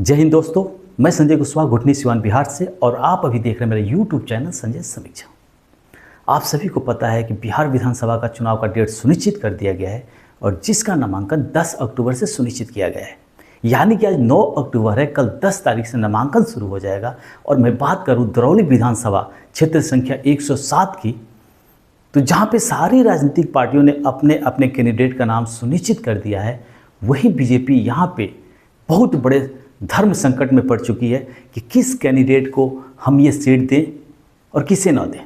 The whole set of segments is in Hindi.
जय हिंद दोस्तों, मैं संजय कुशवाहा घुटनी सिवान बिहार से और आप अभी देख रहे हैं मेरा यूट्यूब चैनल संजय समीक्षा। आप सभी को पता है कि बिहार विधानसभा का चुनाव का डेट सुनिश्चित कर दिया गया है और जिसका नामांकन 10 अक्टूबर से सुनिश्चित किया गया है। यानी कि आज 9 अक्टूबर है, कल 10 तारीख से नामांकन शुरू हो जाएगा। और मैं बात करूँ दरौली विधानसभा क्षेत्र संख्या 107 की, तो जहाँ पे सारी राजनीतिक पार्टियों ने अपने अपने कैंडिडेट का नाम सुनिश्चित कर दिया है, वही बीजेपी यहाँ पे बहुत बड़े धर्म संकट में पड़ चुकी है कि किस कैंडिडेट को हम ये सीट दें और किसे ना दें।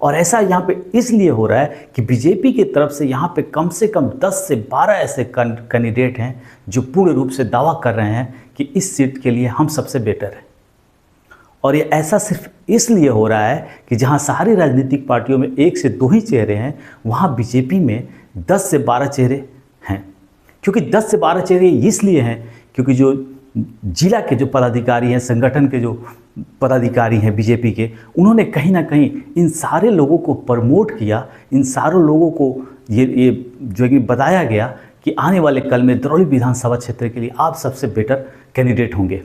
और ऐसा यहाँ पे इसलिए हो रहा है कि बीजेपी की तरफ से यहाँ पे कम से कम 10 से 12 ऐसे कैंडिडेट हैं जो पूर्ण रूप से दावा कर रहे हैं कि इस सीट के लिए हम सबसे बेटर हैं। और ये ऐसा सिर्फ इसलिए हो रहा है कि जहाँ सारी राजनीतिक पार्टियों में 1 से 2 ही चेहरे हैं, वहाँ बीजेपी में 10 से 12 चेहरे हैं। क्योंकि 10 से 12 चेहरे इसलिए हैं क्योंकि जो जिला के जो पदाधिकारी हैं, संगठन के जो पदाधिकारी हैं बीजेपी के, उन्होंने कहीं ना कहीं इन सारे लोगों को प्रमोट किया। इन सारों लोगों को ये जो कि बताया गया कि आने वाले कल में दरौली विधानसभा क्षेत्र के लिए आप सबसे बेटर कैंडिडेट होंगे।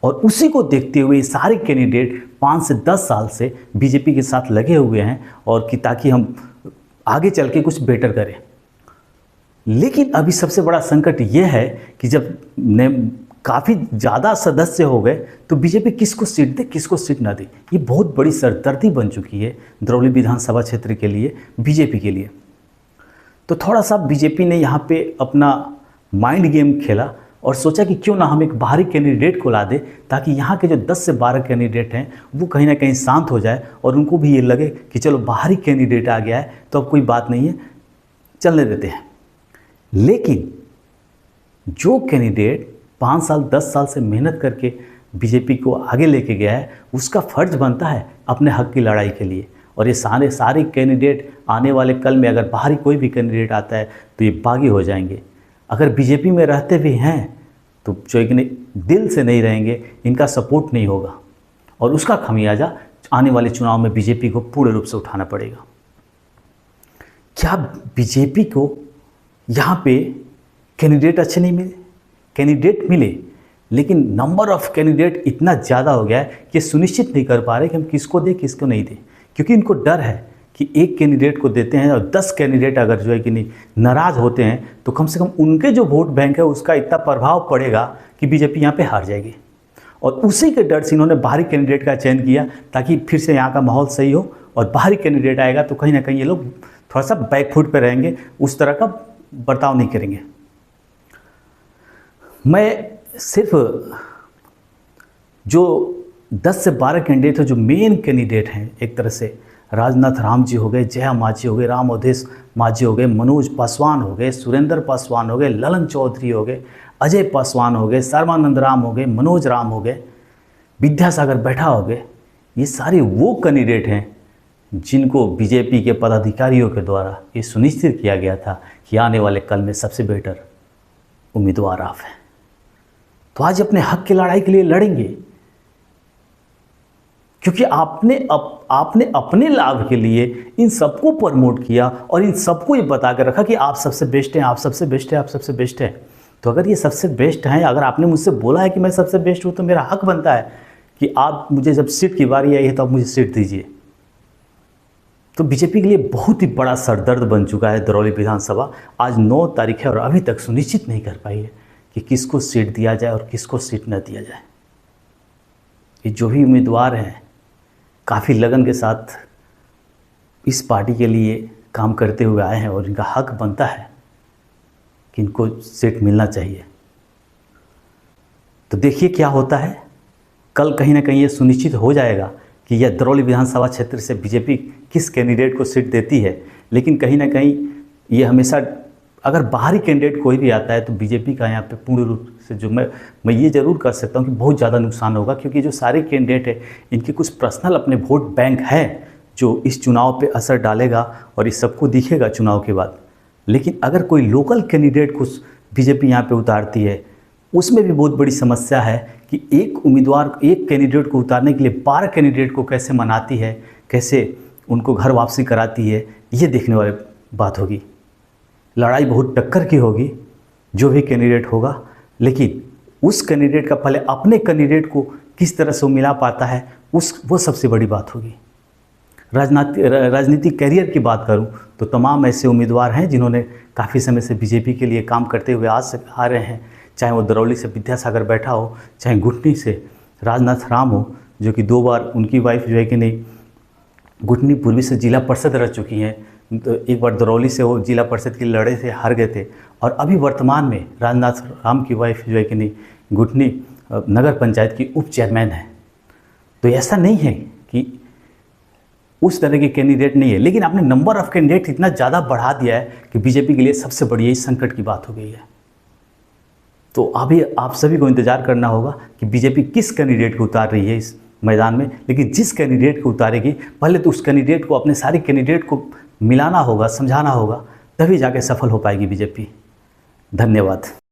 और उसी को देखते हुए सारे कैंडिडेट 5 से 10 साल से बीजेपी के साथ लगे हुए हैं और कि ताकि हम आगे चल के कुछ बेटर करें। लेकिन अभी सबसे बड़ा संकट ये है कि जब काफ़ी ज़्यादा सदस्य हो गए तो बीजेपी किसको सीट दे किसको सीट ना दे, ये बहुत बड़ी सरदर्दी बन चुकी है दरौली विधानसभा क्षेत्र के लिए, बीजेपी के लिए। तो थोड़ा सा बीजेपी ने यहाँ पे अपना माइंड गेम खेला और सोचा कि क्यों ना हम एक बाहरी कैंडिडेट को ला दे ताकि यहाँ के जो 10 से 12 कैंडिडेट हैं वो कहीं ना कहीं शांत हो जाए और उनको भी ये लगे कि चलो बाहरी कैंडिडेट आ गया है तो अब कोई बात नहीं है, चलने देते हैं। लेकिन जो कैंडिडेट 5 साल 10 साल से मेहनत करके बीजेपी को आगे लेके गया है, उसका फ़र्ज बनता है अपने हक की लड़ाई के लिए। और ये सारे कैंडिडेट आने वाले कल में अगर बाहरी कोई भी कैंडिडेट आता है तो ये बागी हो जाएंगे। अगर बीजेपी में रहते भी हैं तो जो एक दिल से नहीं रहेंगे, इनका सपोर्ट नहीं होगा और उसका खमियाजा आने वाले चुनाव में बीजेपी को पूर्ण रूप से उठाना पड़ेगा। क्या बीजेपी को यहाँ पे कैंडिडेट अच्छे नहीं मिले? कैंडिडेट मिले, लेकिन नंबर ऑफ़ कैंडिडेट इतना ज़्यादा हो गया है कि सुनिश्चित नहीं कर पा रहे कि हम किसको दें किसको नहीं दें। क्योंकि इनको डर है कि एक कैंडिडेट को देते हैं और 10 कैंडिडेट अगर जो है कि नहीं नाराज़ होते हैं तो कम से कम उनके जो वोट बैंक है उसका इतना प्रभाव पड़ेगा कि बीजेपी यहाँ पे हार जाएगी। और उसी के डर से इन्होंने बाहरी कैंडिडेट का चयन किया ताकि फिर से यहाँ का माहौल सही हो। और बाहरी कैंडिडेट आएगा तो कहीं ना कहीं ये लोग थोड़ा सा बैकफुट पर रहेंगे, उस तरह का बर्ताव नहीं करेंगे। मैं सिर्फ जो 10 से 12 कैंडिडेट हैं, जो मेन कैंडिडेट हैं, एक तरह से राजनाथ राम जी हो गए, जया मांझी हो गए, राम अवधेश मांझी हो गए, मनोज पासवान हो गए, सुरेंद्र पासवान हो गए, ललन चौधरी हो गए, अजय पासवान हो गए, सर्बानंद राम हो गए, मनोज राम हो गए, विद्यासागर बैठा हो गए, ये सारे वो कैंडिडेट हैं जिनको बीजेपी के पदाधिकारियों के द्वारा ये सुनिश्चित किया गया था कि आने वाले कल में सबसे बेटर उम्मीदवार आप हैं। तो आज अपने हक की लड़ाई के लिए लड़ेंगे क्योंकि आपने अपने लाभ के लिए इन सबको प्रमोट किया और इन सबको ये बता कर रखा कि आप सबसे बेस्ट हैं, आप सबसे बेस्ट हैं, आप सबसे बेस्ट हैं। तो अगर ये सबसे बेस्ट हैं, अगर आपने मुझसे बोला है कि मैं सबसे बेस्ट हूँ, तो मेरा हक बनता है कि आप मुझे जब सीट की बारी आई है तो आप मुझे सीट दीजिए। तो बीजेपी के लिए बहुत ही बड़ा सरदर्द बन चुका है दरौली विधानसभा। आज 9 तारीख है और अभी तक सुनिश्चित नहीं कर पाई है कि किसको सीट दिया जाए और किसको सीट न दिया जाए। ये जो भी उम्मीदवार हैं काफ़ी लगन के साथ इस पार्टी के लिए काम करते हुए आए हैं और इनका हक बनता है कि इनको सीट मिलना चाहिए। तो देखिए क्या होता है। कल कहीं ना कहीं ये सुनिश्चित हो जाएगा कि यह दरौली विधानसभा क्षेत्र से बीजेपी किस कैंडिडेट को सीट देती है। लेकिन कहीं ना कहीं ये हमेशा अगर बाहरी कैंडिडेट कोई भी आता है तो बीजेपी का यहाँ पे पूर्ण रूप से जो मैं ये ज़रूर कर सकता हूँ कि बहुत ज़्यादा नुकसान होगा। क्योंकि जो सारे कैंडिडेट हैं इनके कुछ पर्सनल अपने वोट बैंक है जो इस चुनाव पे असर डालेगा और इस सबको दिखेगा चुनाव के बाद। लेकिन अगर कोई लोकल कैंडिडेट को बीजेपी यहाँ पे उतारती है, उसमें भी बहुत बड़ी समस्या है कि एक उम्मीदवार एक कैंडिडेट को उतारने के लिए 12 कैंडिडेट को कैसे मनाती है, कैसे उनको घर वापसी कराती है, ये देखने वाली बात होगी। लड़ाई बहुत टक्कर की होगी जो भी कैंडिडेट होगा, लेकिन उस कैंडिडेट का पहले अपने कैंडिडेट को किस तरह से वो मिला पाता है, वो सबसे बड़ी बात होगी। राजनीतिक कैरियर की बात करूं तो तमाम ऐसे उम्मीदवार हैं जिन्होंने काफ़ी समय से बीजेपी के लिए काम करते हुए आ रहे हैं, चाहे वो दरौली से विद्यासागर बैठा हो, चाहे घुटनी से राजनाथ राम हो, जो कि 2 बार उनकी वाइफ जो है कि नहीं घुटनी पूर्वी से जिला परिषद रह चुकी हैं, तो एक बार दरौली से वो जिला परिषद की लड़े से हार गए थे, और अभी वर्तमान में राजनाथ राम की वाइफ जो है कि नहीं घुटनी नगर पंचायत की उप चेयरमैन है। तो ऐसा नहीं है कि उस तरह के कैंडिडेट नहीं है, लेकिन आपने नंबर ऑफ कैंडिडेट इतना ज़्यादा बढ़ा दिया है कि बीजेपी के लिए सबसे बड़ी यही संकट की बात हो गई है। तो अभी आप सभी को इंतजार करना होगा कि बीजेपी किस कैंडिडेट को उतार रही है इस मैदान में, लेकिन जिस कैंडिडेट को उतारेगी पहले तो उस कैंडिडेट को अपने सारे कैंडिडेट को मिलाना होगा, समझाना होगा, तभी जाके सफल हो पाएगी बीजेपी। धन्यवाद।